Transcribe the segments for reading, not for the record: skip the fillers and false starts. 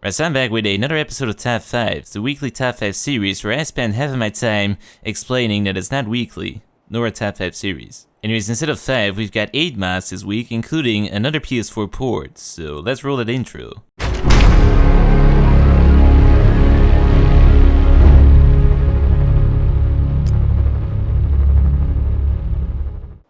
Right, so I'm back with another episode of Top 5, the weekly Top 5 series where I spend half of my time explaining that it's not weekly, nor a Top 5 series. Anyways, instead of 5, we've got 8 mods this week, including another PS4 port, so let's roll that intro.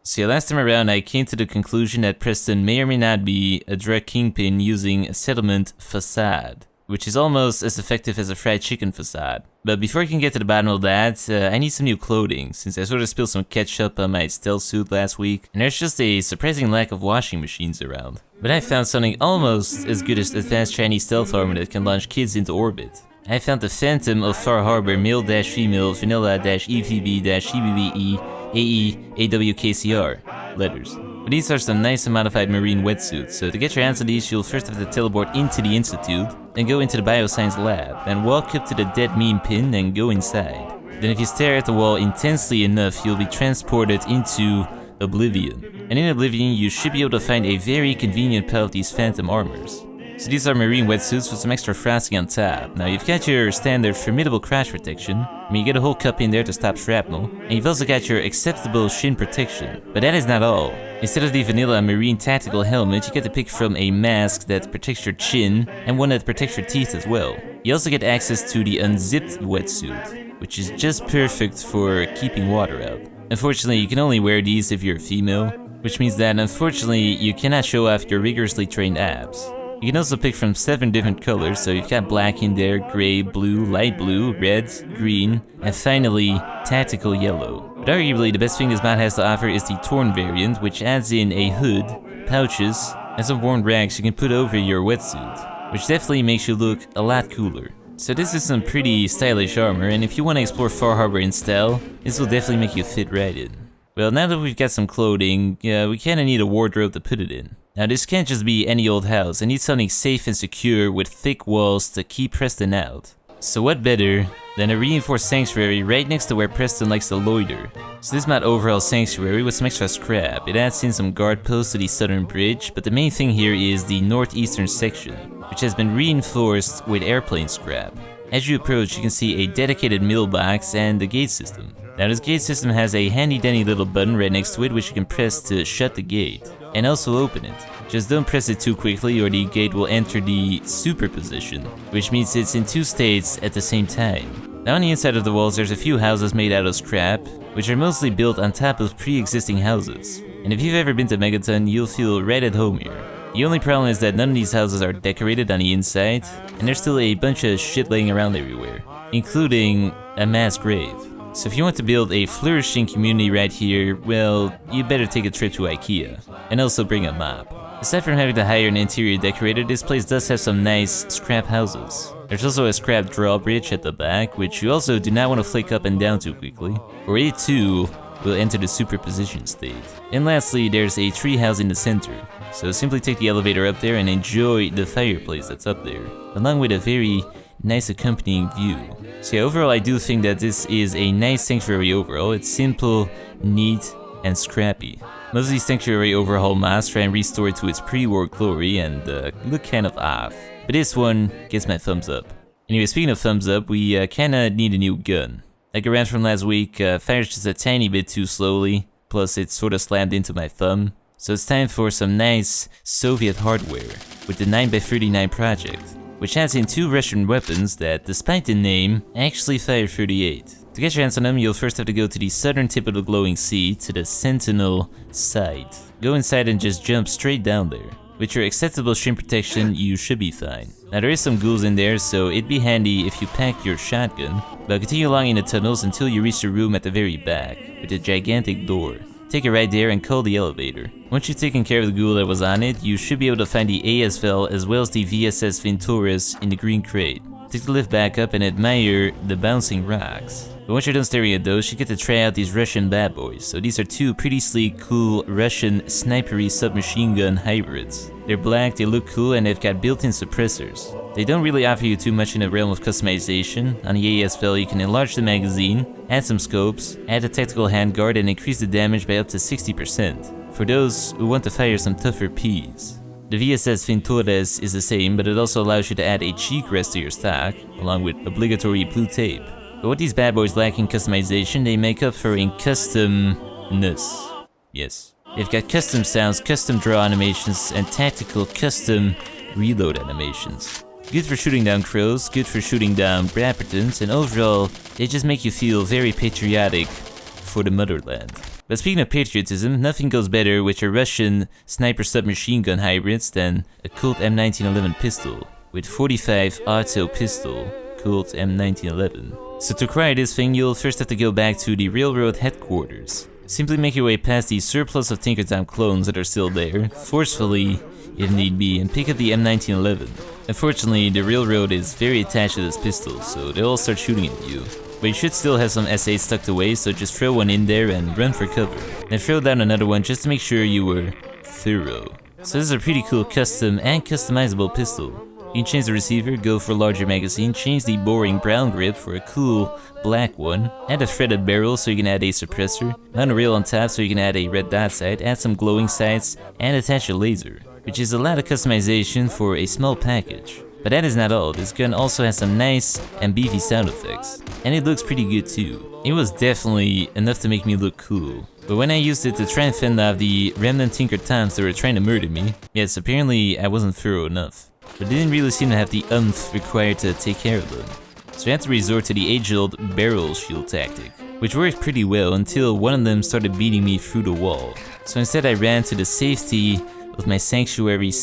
So yeah, last time around I came to the conclusion that Preston may or may not be a drug kingpin using a settlement facade, which is almost as effective as a fried chicken facade. But before I can get to the bottom of that, I need some new clothing, since I sort of spilled some ketchup on my stealth suit last week, and there's just a surprising lack of washing machines around. But I found something almost as good as advanced Chinese stealth armor that can launch kids into orbit. I found the Phantom of Far Harbor male-female vanilla-EVB-CBBE AE-AWKCR letters. But these are some nice and modified marine wetsuits, so to get your hands on these you'll first have to teleport into the institute, then go into the bioscience lab, then walk up to the dead meme pin and go inside. Then if you stare at the wall intensely enough you'll be transported into Oblivion. And in Oblivion you should be able to find a very convenient pair of these Phantom armors. So these are marine wetsuits with some extra frosting on top. Now you've got your standard formidable crash protection, I mean you get a whole cup in there to stop shrapnel, and you've also got your acceptable shin protection. But that is not all. Instead of the vanilla marine tactical helmet, you get to pick from a mask that protects your chin, and one that protects your teeth as well. You also get access to the unzipped wetsuit, which is just perfect for keeping water out. Unfortunately, you can only wear these if you're a female, which means that unfortunately you cannot show off your rigorously trained abs. You can also pick from 7 different colors, so you've got black in there, gray, blue, light blue, red, green, and finally, tactical yellow. But arguably the best thing this mod has to offer is the torn variant, which adds in a hood, pouches, and some worn rags you can put over your wetsuit, which definitely makes you look a lot cooler. So this is some pretty stylish armor, and if you want to explore Far Harbor in style, this will definitely make you fit right in. Well, now that we've got some clothing, we kinda need a wardrobe to put it in. Now this can't just be any old house, I need something safe and secure with thick walls to keep Preston out. So what better than a reinforced sanctuary right next to where Preston likes to loiter. So this mod Overhaul sanctuary with some extra scrap. It adds in some guard posts to the southern bridge, but the main thing here is the northeastern section, which has been reinforced with airplane scrap. As you approach you can see a dedicated mailbox and the gate system. Now this gate system has a handy dandy little button right next to it which you can press to shut the gate, and also open it. Just don't press it too quickly or the gate will enter the super position, which means it's in 2 states at the same time. Now on the inside of the walls there's a few houses made out of scrap, which are mostly built on top of pre-existing houses. And if you've ever been to Megaton you'll feel right at home here. The only problem is that none of these houses are decorated on the inside, and there's still a bunch of shit laying around everywhere, including a mass grave. So if you want to build a flourishing community right here, well, you better take a trip to IKEA, and also bring a mop. Aside from having to hire an interior decorator, this place does have some nice scrap houses. There's also a scrap drawbridge at the back, which you also do not want to flick up and down too quickly, or it too will enter the superposition state. And lastly, there's a tree house in the center, so simply take the elevator up there and enjoy the fireplace that's up there, along with a very nice accompanying view. So yeah, overall I do think that this is a nice sanctuary overall. It's simple, neat, and scrappy. Most of these sanctuary overhaul mods try and restore it to its pre-war glory and look kind of off. But this one gets my thumbs up. Anyway, speaking of thumbs up, we kinda need a new gun. Like around from last week, fires just a tiny bit too slowly, plus it sorta slammed into my thumb. So it's time for some nice Soviet hardware with the 9x39 project, which adds in 2 Russian weapons that, despite the name, actually fire 38. To get your hands on them, you'll first have to go to the southern tip of the glowing sea, to the Sentinel site. Go inside and just jump straight down there. With your acceptable shin protection, you should be fine. Now there is some ghouls in there, so it'd be handy if you pack your shotgun, but continue along in the tunnels until you reach the room at the very back, with a gigantic door. Take it right there and call the elevator. Once you've taken care of the ghoul that was on it, you should be able to find the ASVL as well as the VSS Venturas in the green crate. Take the lift back up and admire the bouncing rocks. But once you're done staring at those, you get to try out these Russian bad boys. So these are 2 pretty sleek, cool Russian snipery submachine gun hybrids. They're black, they look cool, and they've got built-in suppressors. They don't really offer you too much in the realm of customization. On the ASVL you can enlarge the magazine, add some scopes, add a tactical handguard, and increase the damage by up to 60%. For those who want to fire some tougher Ps. The VSS Ventures is the same, but it also allows you to add a cheek rest to your stock, along with obligatory blue tape. But what these bad boys lack in customization, they make up for in customness. Yes. They've got custom sounds, custom draw animations, and tactical custom reload animations. Good for shooting down crows, good for shooting down Brappertons, and overall, they just make you feel very patriotic for the motherland. But speaking of patriotism, nothing goes better with your Russian sniper submachine gun hybrids than a Colt M1911 pistol, with 45 auto pistol, Colt M1911. So to acquire this thing, you'll first have to go back to the railroad headquarters. Simply make your way past the surplus of Tinkertown clones that are still there, forcefully if need be, and pick up the M1911. Unfortunately, the railroad is very attached to this pistol, so they'll all start shooting at you. But you should still have some SAs tucked away, so just throw one in there and run for cover. Then throw down another one just to make sure you were thorough. So this is a pretty cool custom and customizable pistol. You can change the receiver, go for a larger magazine, change the boring brown grip for a cool black one, add a threaded barrel so you can add a suppressor, mount a rail on top so you can add a red dot sight, add some glowing sights, and attach a laser, which is a lot of customization for a small package. But that is not all, this gun also has some nice and beefy sound effects, and it looks pretty good too. It was definitely enough to make me look cool. But when I used it to try and fend off the remnant Tinkertons that were trying to murder me, yes, apparently I wasn't thorough enough. But didn't really seem to have the oomph required to take care of them. So I had to resort to the age-old barrel shield tactic, which worked pretty well until one of them started beating me through the wall. So instead I ran to the safety of my sanctuary.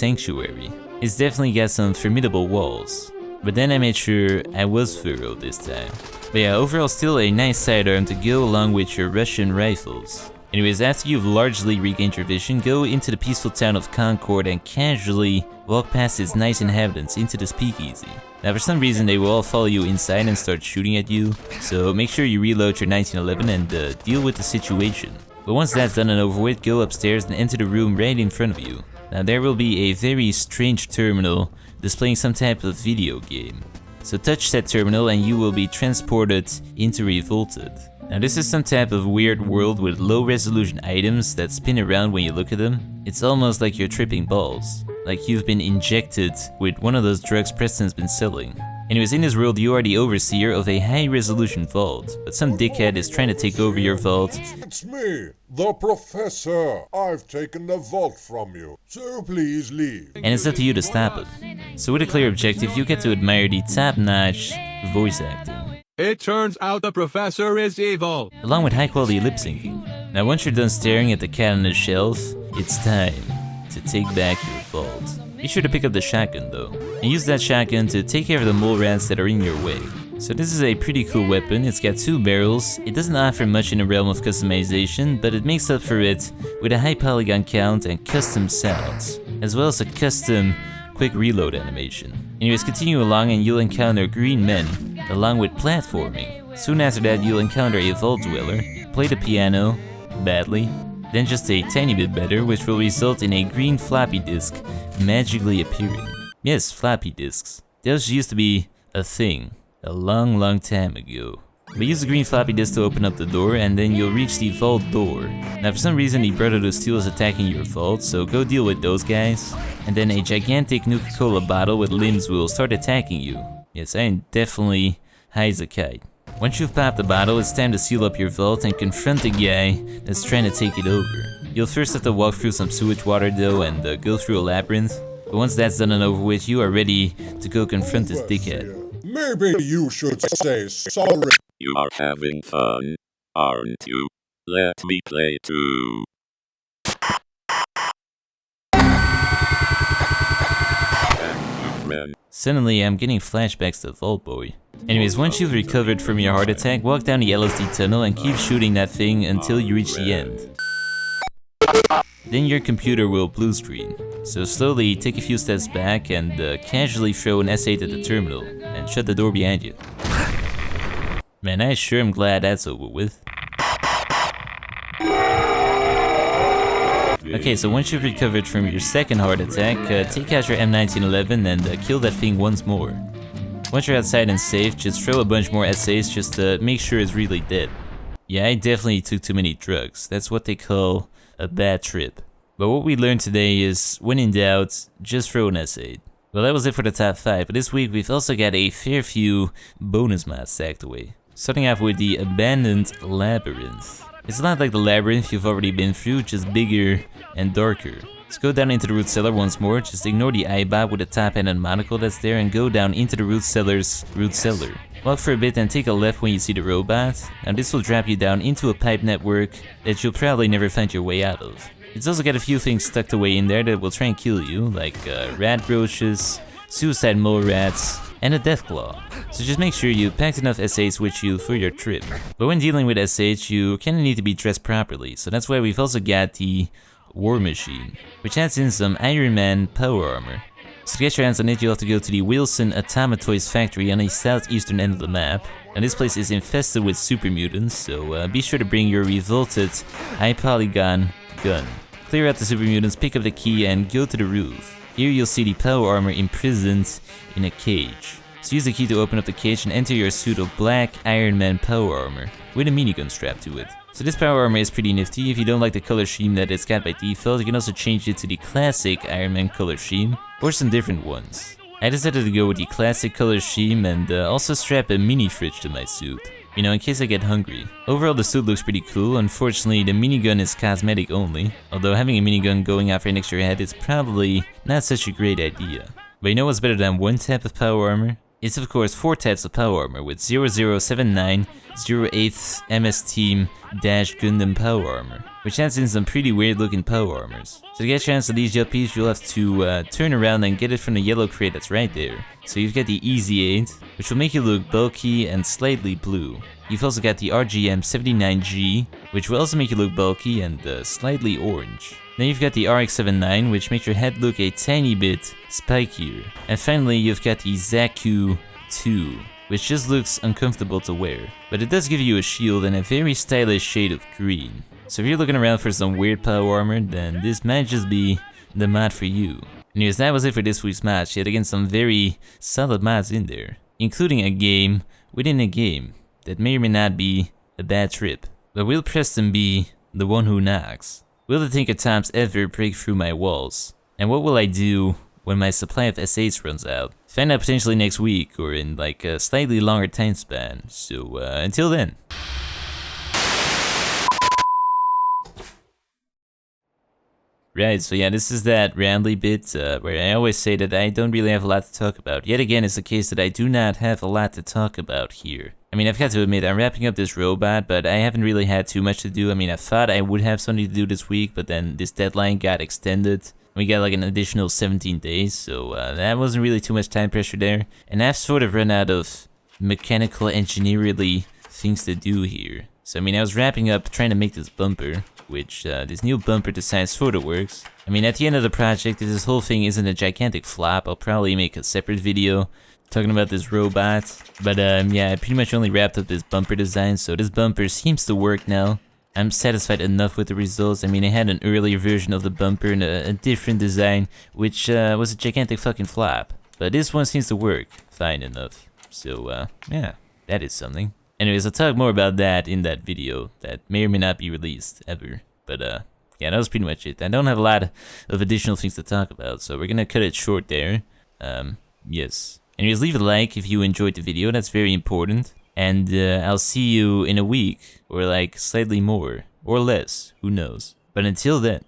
It's definitely got some formidable walls, but then I made sure I was thorough this time. But yeah, overall still a nice sidearm to go along with your Russian rifles. Anyways, after you've largely regained your vision, go into the peaceful town of Concord and casually walk past its nice inhabitants into the speakeasy. Now for some reason they will all follow you inside and start shooting at you, so make sure you reload your 1911 and deal with the situation. But once that's done and over with, go upstairs and enter the room right in front of you. Now there will be a very strange terminal displaying some type of video game. So touch that terminal and you will be transported into Revolted. Now this is some type of weird world with low resolution items that spin around when you look at them. It's almost like you're tripping balls, like you've been injected with one of those drugs Preston's been selling. Anyways, in this world you are the overseer of a high resolution vault, but some dickhead is trying to take over your vault. It's me, the professor. I've taken the vault from you, so please leave. And it's up to you to stop it. So with a clear objective, you get to admire the top-notch voice acting. It turns out the professor is evil, along with high quality lip syncing. Now once you're done staring at the cat on the shelf, it's time to take back your vault. Be sure to pick up the shotgun though, and use that shotgun to take care of the mole rats that are in your way. So this is a pretty cool weapon. It's got 2 barrels, it doesn't offer much in the realm of customization, but it makes up for it with a high polygon count and custom sounds, as well as a custom quick reload animation. Anyways, continue along and you'll encounter green men, along with platforming. Soon after that you'll encounter a vault dweller, play the piano, badly, then just a tiny bit better, which will result in a green floppy disk magically appearing. Yes, floppy disks. Those used to be a thing, a long time ago. But use the green floppy disk to open up the door, and then you'll reach the vault door. Now for some reason the Brotherhood of Steel is attacking your vault, so go deal with those guys. And then a gigantic Nuka-Cola bottle with limbs will start attacking you. Yes, I am definitely high as a kite. Once you've popped the bottle, it's time to seal up your vault and confront the guy that's trying to take it over. You'll first have to walk through some sewage water though and go through a labyrinth. But once that's done and over with, you are ready to go confront this dickhead. Maybe you should say sorry. You are having fun, aren't you? Let me play too. Suddenly, I'm getting flashbacks to Vault Boy. Anyways, once you've recovered from your heart attack, walk down the LSD tunnel and keep shooting that thing until you reach the end. Then your computer will blue screen. So slowly take a few steps back and casually throw an S8 at the terminal and shut the door behind you. Man, I sure am glad that's over with. Okay, so once you've recovered from your second heart attack, take out your M1911 and kill that thing once more. Once you're outside and safe, just throw a bunch more essays just to make sure it's really dead. Yeah, I definitely took too many drugs. That's what they call a bad trip. But what we learned today is, when in doubt, just throw an S8. Well, that was it for the top 5, but this week we've also got a fair few bonus mods stacked away. Starting off with the Abandoned Labyrinth. It's not like the Labyrinth you've already been through, just bigger and darker. Let's go down into the root cellar once more, just ignore the eyebot with the top end and monocle that's there and go down into the root cellar's root cellar. Walk for a bit and take a left when you see the robot. Now this will drop you down into a pipe network that you'll probably never find your way out of. It's also got a few things tucked away in there that will try and kill you, like rat roaches, suicide mole rats, and a death claw. So just make sure you packed enough S8s with you for your trip. But when dealing with S8, you kinda need to be dressed properly, so that's why we've also got the War Machine, which adds in some Iron Man power armor. So to get your hands on it, you'll have to go to the Wilson Atomatoys factory on the southeastern end of the map. And this place is infested with super mutants, so be sure to bring your Revolted high polygon gun. Clear out the super mutants, pick up the key, and go to the roof. Here you'll see the power armor imprisoned in a cage. So use the key to open up the cage and enter your suit of black Iron Man power armor with a minigun strapped to it. So this power armor is pretty nifty. If you don't like the color scheme that it's got by default, you can also change it to the classic Iron Man color scheme or some different ones. I decided to go with the classic color scheme and also strap a mini fridge to my suit, you know, in case I get hungry. Overall the suit looks pretty cool. Unfortunately the minigun is cosmetic only, although having a minigun going off right next to your head is probably not such a great idea. But you know what's better than one type of power armor? It's of course 4 types of power armor with 0079, 08th MS Team Dash Gundam power armor, which adds in some pretty weird looking power armors. So to get your hands on these yuppies, you'll have to turn around and get it from the yellow crate that's right there. So you've got the Easy 8, which will make you look bulky and slightly blue. You've also got the RGM-79G, which will also make you look bulky and slightly orange. Then you've got the RX-79, which makes your head look a tiny bit spikier. And finally, you've got the Zaku 2, which just looks uncomfortable to wear. But it does give you a shield and a very stylish shade of green. So if you're looking around for some weird power armor, then this might just be the mod for you. Anyways, that was it for this week's mod. Yet again, some very solid mods in there, including a game within a game that may or may not be a bad trip. But will Preston be the one who knocks? Will the Tinker Toms ever break through my walls? And what will I do when my supply of S8s runs out? Find out potentially next week or in like a slightly longer time span. So until then. Right, so yeah, this is that rambly bit where I always say that I don't really have a lot to talk about. Yet again, it's the case that I do not have a lot to talk about here. I mean, I've got to admit, I'm wrapping up this robot, but I haven't really had too much to do. I mean, I thought I would have something to do this week, but then this deadline got extended. We got like an additional 17 days, so that wasn't really too much time pressure there. And I've sort of run out of mechanical engineering things to do here. So I mean, I was wrapping up trying to make this bumper, which this new bumper design sort of works. I mean, at the end of the project, if this whole thing isn't a gigantic flop, I'll probably make a separate video talking about this robot. But yeah, I pretty much only wrapped up this bumper design, so this bumper seems to work now. I'm satisfied enough with the results. I mean, I had an earlier version of the bumper and a different design, which was a gigantic fucking flop. But this one seems to work fine enough. So yeah, that is something. Anyways, I'll talk more about that in that video that may or may not be released ever. But yeah, that was pretty much it. I don't have a lot of additional things to talk about, so we're gonna cut it short there. Yes. Anyways, leave a like if you enjoyed the video, that's very important. And I'll see you in a week, or like slightly more, or less, who knows. But until then.